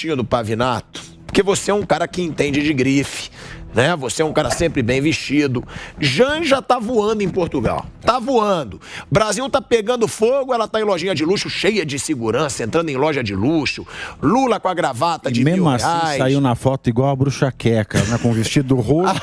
fotinho do Pavinato, porque você é um cara que entende de grife, né? Você é um cara sempre bem vestido. Janja tá voando em Portugal. Tá voando. Brasil tá pegando fogo, ela tá em lojinha de luxo, cheia de segurança, entrando em loja de luxo. Lula com a gravata de mesmo R$1.000. assim saiu na foto igual a bruxa queca, né? Com vestido roxo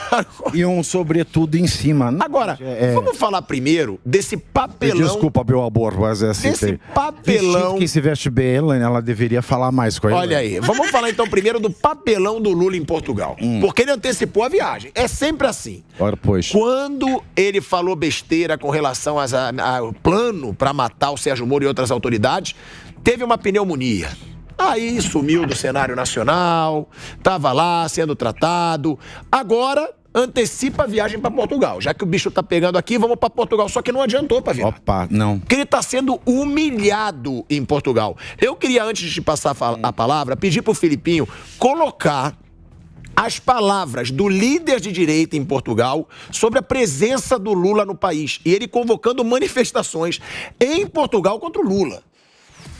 e um sobretudo em cima. Agora, vamos falar primeiro desse papelão. Desculpa, meu amor, mas é assim. Desse papelão. Quem se veste bem, ela deveria falar mais com ele. Olha aí, vamos falar então primeiro do papelão do Lula em Portugal. Porque ele antecipou a viagem. É sempre assim. Ora, pois. Quando ele falou besteira com relação ao plano para matar o Sérgio Moro e outras autoridades, teve uma pneumonia. Aí sumiu do cenário nacional, estava lá sendo tratado. Agora antecipa a viagem para Portugal. Já que o bicho tá pegando aqui, vamos para Portugal. Só que não adiantou para vir. Opa, não. Porque ele está sendo humilhado em Portugal. Eu queria, antes de te passar a palavra, pedir pro Filipinho colocar as palavras do líder de direita em Portugal sobre a presença do Lula no país. E ele convocando manifestações em Portugal contra o Lula.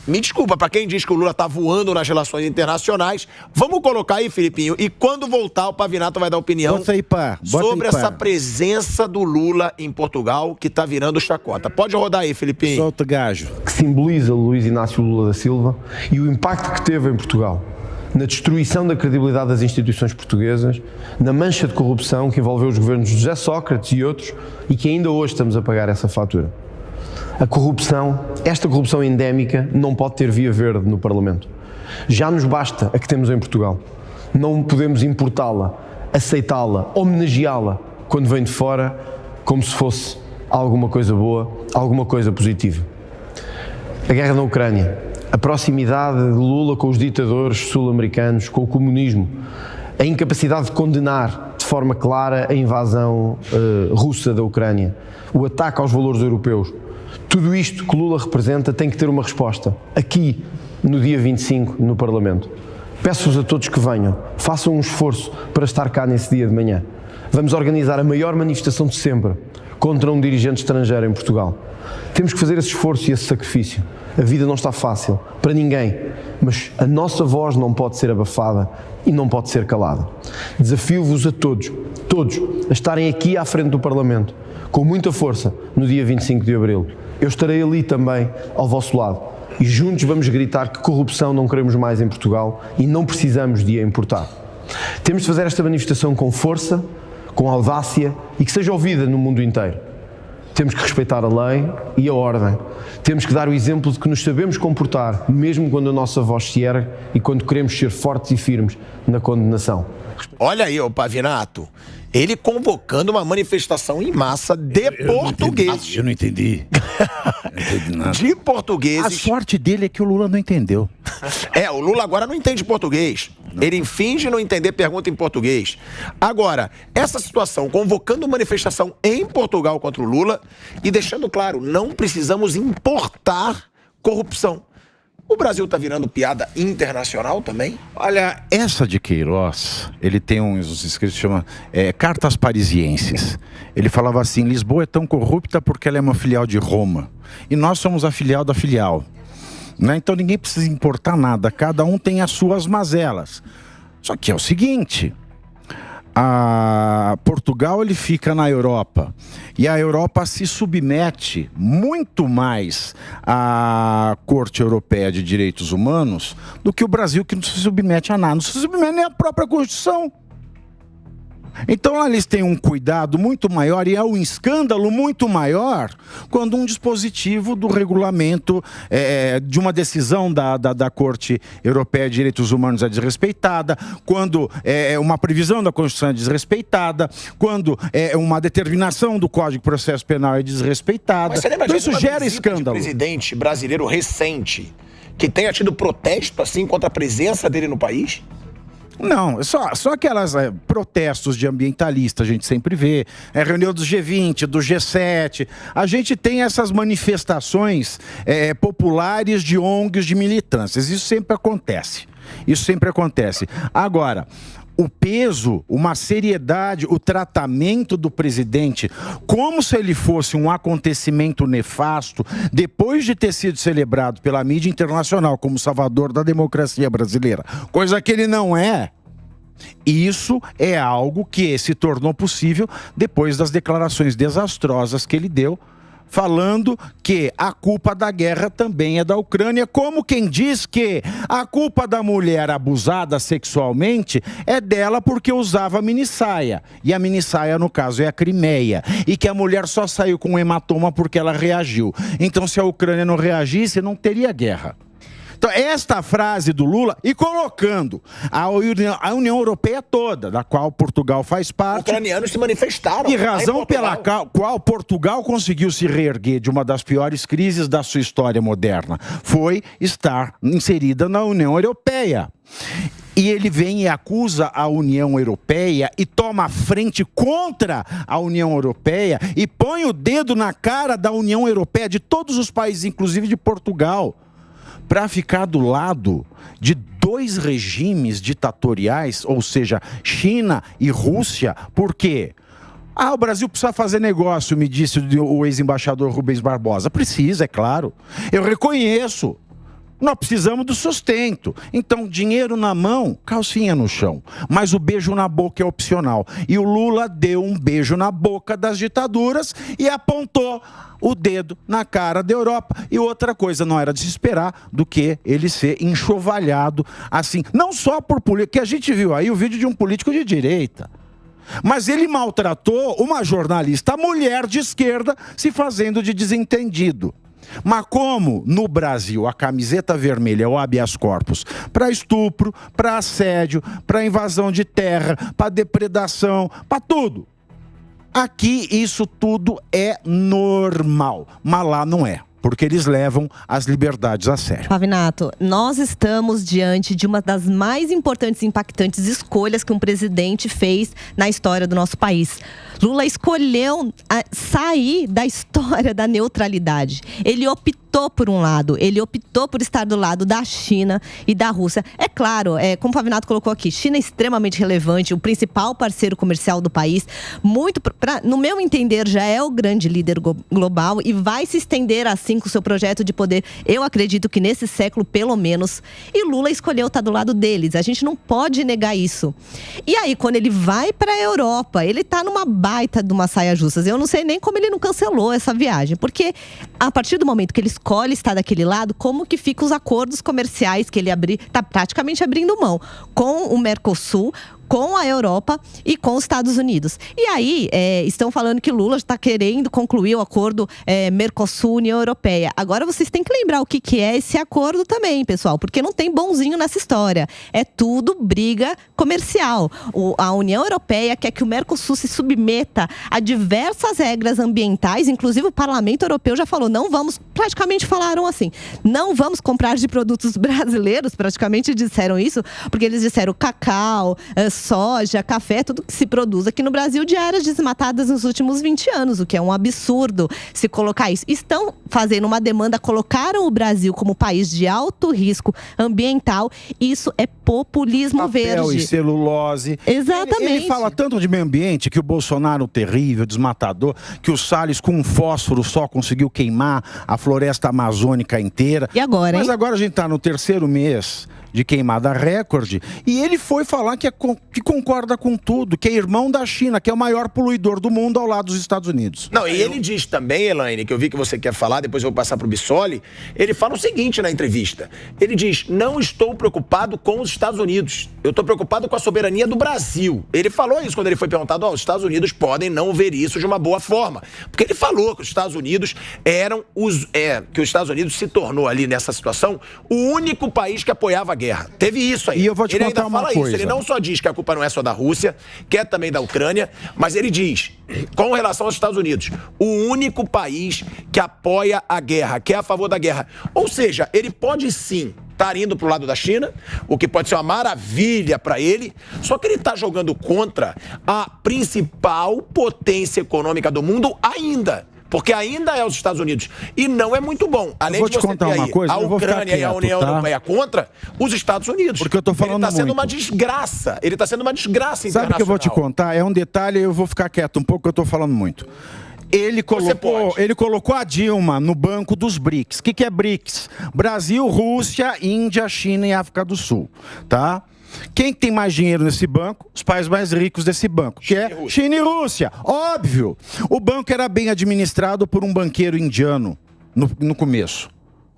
Me desculpa, para quem diz que o Lula tá voando nas relações internacionais, vamos colocar aí, Filipinho, e quando voltar o Pavinato vai dar opinião sobre essa presença do Lula em Portugal que tá virando chacota. Pode rodar aí, Filipinho. Solta gajo. Que simboliza Luís Inácio Lula da Silva e o impacto que teve em Portugal, na destruição da credibilidade das instituições portuguesas, na mancha de corrupção que envolveu os governos de José Sócrates e outros e que ainda hoje estamos a pagar essa fatura. A corrupção, esta corrupção endémica, não pode ter via verde no Parlamento. Já nos basta a que temos em Portugal. Não podemos importá-la, aceitá-la, homenageá-la quando vem de fora, como se fosse alguma coisa boa, alguma coisa positiva. A guerra na Ucrânia, a proximidade de Lula com os ditadores sul-americanos, com o comunismo, a incapacidade de condenar de forma clara a invasão russa da Ucrânia, o ataque aos valores europeus. Tudo isto que Lula representa tem que ter uma resposta, aqui, no dia 25, no Parlamento. Peço-vos a todos que venham, façam um esforço para estar cá nesse dia de manhã. Vamos organizar a maior manifestação de sempre contra um dirigente estrangeiro em Portugal. Temos que fazer esse esforço e esse sacrifício. A vida não está fácil, para ninguém, mas a nossa voz não pode ser abafada e não pode ser calada. Desafio-vos a todos, a estarem aqui à frente do Parlamento, com muita força, no dia 25 de Abril. Eu estarei ali também, ao vosso lado, e juntos vamos gritar que corrupção não queremos mais em Portugal e não precisamos de a importar. Temos de fazer esta manifestação com força, com audácia e que seja ouvida no mundo inteiro. Temos que respeitar a lei e a ordem. Temos que dar o exemplo de que nos sabemos comportar, mesmo quando a nossa voz se ergue e quando queremos ser fortes e firmes na condenação. Olha aí, ô Pavinato, ele convocando uma manifestação em massa de portugueses. Eu não entendi. Não entendi nada. De portugueses. A sorte dele é que o Lula não entendeu. O Lula agora não entende português. Não. Ele finge não entender pergunta em português. Agora, essa situação, convocando manifestação em Portugal contra o Lula e deixando claro, não precisamos importar corrupção. O Brasil está virando piada internacional também? Olha, essa de Queiroz, ele tem uns escritos que chama Cartas Parisienses. Ele falava assim, Lisboa é tão corrupta porque ela é uma filial de Roma. E nós somos a filial da filial. Né? Então ninguém precisa importar nada, cada um tem as suas mazelas. Só que é o seguinte, Portugal ele fica na Europa e a Europa se submete muito mais à Corte Europeia de Direitos Humanos do que o Brasil, que não se submete a nada, não se submete nem à própria Constituição. Então lá eles têm um cuidado muito maior e é um escândalo muito maior quando um dispositivo do regulamento de uma decisão da Corte Europeia de Direitos Humanos é desrespeitada, quando uma previsão da Constituição é desrespeitada, quando uma determinação do Código de Processo Penal é desrespeitada. Então isso gera escândalo. De presidente brasileiro recente que tenha tido protesto assim contra a presença dele no país? Não, só aquelas protestos de ambientalistas a gente sempre vê, reunião do G20, do G7, a gente tem essas manifestações populares de ONGs, de militâncias, isso sempre acontece, Agora, o peso, uma seriedade, o tratamento do presidente, como se ele fosse um acontecimento nefasto, depois de ter sido celebrado pela mídia internacional como salvador da democracia brasileira, coisa que ele não é. Isso é algo que se tornou possível depois das declarações desastrosas que ele deu, falando que a culpa da guerra também é da Ucrânia, como quem diz que a culpa da mulher abusada sexualmente é dela porque usava minissaia. E a minissaia, no caso, é a Crimeia. E que a mulher só saiu com um hematoma porque ela reagiu. Então, se a Ucrânia não reagisse, não teria guerra. Então, esta frase do Lula, e colocando a União Europeia toda, da qual Portugal faz parte... Os ucranianos se manifestaram. E razão pela qual Portugal conseguiu se reerguer de uma das piores crises da sua história moderna foi estar inserida na União Europeia. E ele vem e acusa a União Europeia e toma a frente contra a União Europeia e põe o dedo na cara da União Europeia, de todos os países, inclusive de Portugal, para ficar do lado de dois regimes ditatoriais, ou seja, China e Rússia. Por quê? O Brasil precisa fazer negócio, me disse o ex-embaixador Rubens Barbosa. Precisa, é claro. Eu reconheço. Nós precisamos do sustento. Então, dinheiro na mão, calcinha no chão. Mas o beijo na boca é opcional. E o Lula deu um beijo na boca das ditaduras e apontou o dedo na cara da Europa. E outra coisa, não era de se esperar do que ele ser enxovalhado assim. Não só por político, que a gente viu aí o vídeo de um político de direita. Mas ele maltratou uma jornalista mulher de esquerda se fazendo de desentendido. Mas como no Brasil a camiseta vermelha é o habeas corpus para estupro, para assédio, para invasão de terra, para depredação, para tudo. Aqui isso tudo é normal, mas lá não é. Porque eles levam as liberdades a sério. Pavinato, nós estamos diante de uma das mais importantes e impactantes escolhas que um presidente fez na história do nosso país. Lula escolheu sair da história da neutralidade. Ele optou por um lado, ele optou por estar do lado da China e da Rússia. É claro, como o Pavinato colocou aqui, China é extremamente relevante, o principal parceiro comercial do país, no meu entender, já é o grande líder global e vai se estender assim com o seu projeto de poder, eu acredito que nesse século, pelo menos. E Lula escolheu estar do lado deles. A gente não pode negar isso. E aí, quando ele vai para a Europa, ele tá numa baita de uma saia justas. Eu não sei nem como ele não cancelou essa viagem. Porque a partir do momento que ele escolhe estar daquele lado, como que ficam os acordos comerciais que ele tá praticamente abrindo mão com o Mercosul, com a Europa e com os Estados Unidos. E aí, estão falando que Lula está querendo concluir o acordo Mercosul-União Europeia. Agora vocês têm que lembrar o que é esse acordo também, pessoal, porque não tem bonzinho nessa história. É tudo briga comercial. A União Europeia quer que o Mercosul se submeta a diversas regras ambientais, inclusive o Parlamento Europeu já falou, praticamente falaram assim, não vamos comprar de produtos brasileiros, praticamente disseram isso, porque eles disseram cacau, soja, café, tudo que se produz aqui no Brasil de áreas desmatadas nos últimos 20 anos, o que é um absurdo se colocar isso. Estão fazendo uma demanda, colocaram o Brasil como país de alto risco ambiental. Isso é populismo papel verde. E celulose. Exatamente. Ele fala tanto de meio ambiente, que o Bolsonaro terrível, desmatador, que o Salles com um fósforo só conseguiu queimar a floresta amazônica inteira. E agora, hein? Mas agora a gente está no terceiro mês de queimada recorde, e ele foi falar que concorda com tudo, que é irmão da China, que é o maior poluidor do mundo ao lado dos Estados Unidos. Não, e ele diz também, Elaine, que eu vi que você quer falar, depois eu vou passar pro Bissoli, ele fala o seguinte na entrevista, ele diz, não estou preocupado com os Estados Unidos, eu estou preocupado com a soberania do Brasil. Ele falou isso quando ele foi perguntado, os Estados Unidos podem não ver isso de uma boa forma, porque ele falou que os Estados Unidos que os Estados Unidos se tornou ali nessa situação o único país que apoiava a guerra. Teve isso aí. E eu vou te contar uma coisa. Isso. Ele não só diz que a culpa não é só da Rússia, que é também da Ucrânia, mas ele diz, com relação aos Estados Unidos, o único país que apoia a guerra, que é a favor da guerra. Ou seja, ele pode sim estar indo para o lado da China, o que pode ser uma maravilha para ele, só que ele está jogando contra a principal potência econômica do mundo ainda. porque ainda é os Estados Unidos. E não é muito bom. Além vou de te você contar ter uma aí coisa, a eu vou ficar Ucrânia e a quieto, União tá? Europeia contra os Estados Unidos. Porque eu tô falando Ele está sendo muito. uma desgraça. Ele está sendo uma desgraça internacional. Sabe o que eu vou te contar? É um detalhe, eu vou ficar quieto um pouco, que eu tô falando muito. Ele colocou a Dilma no banco dos BRICS. O que é BRICS? Brasil, Rússia, Índia, China e África do Sul, tá? Quem tem mais dinheiro nesse banco? Os países mais ricos desse banco, que é China e Rússia. Óbvio! O banco era bem administrado por um banqueiro indiano no começo.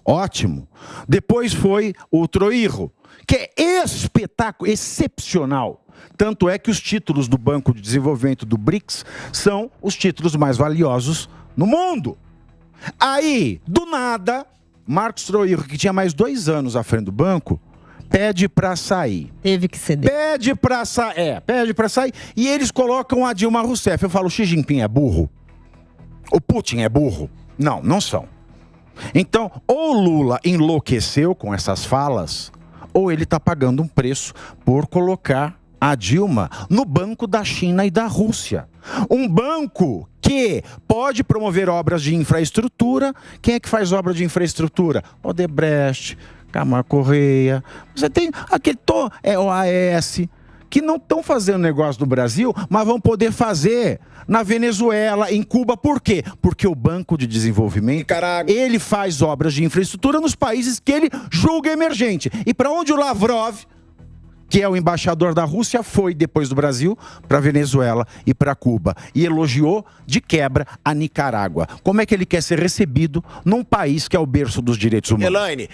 Ótimo. Depois foi o Troirro, que é espetáculo, excepcional. Tanto é que os títulos do Banco de Desenvolvimento do BRICS são os títulos mais valiosos no mundo. Aí, do nada, Marcos Troirro, que tinha mais 2 anos à frente do banco, pede para sair. Teve que ceder. Pede para sair. E eles colocam a Dilma Rousseff. Eu falo, Xi Jinping é burro? O Putin é burro? Não, não são. Então, ou o Lula enlouqueceu com essas falas, ou ele está pagando um preço por colocar a Dilma no banco da China e da Rússia. Um banco que pode promover obras de infraestrutura. Quem é que faz obra de infraestrutura? Odebrecht, Camargo Correia. Você tem aquele OAS, que não estão fazendo negócio no Brasil, mas vão poder fazer na Venezuela, em Cuba. Por quê? Porque o Banco de Desenvolvimento, ele faz obras de infraestrutura nos países que ele julga emergente. E para onde o Lavrov, que é o embaixador da Rússia, foi depois do Brasil para Venezuela e para Cuba e elogiou de quebra a Nicarágua. Como é que ele quer ser recebido num país que é o berço dos direitos humanos? Elaine,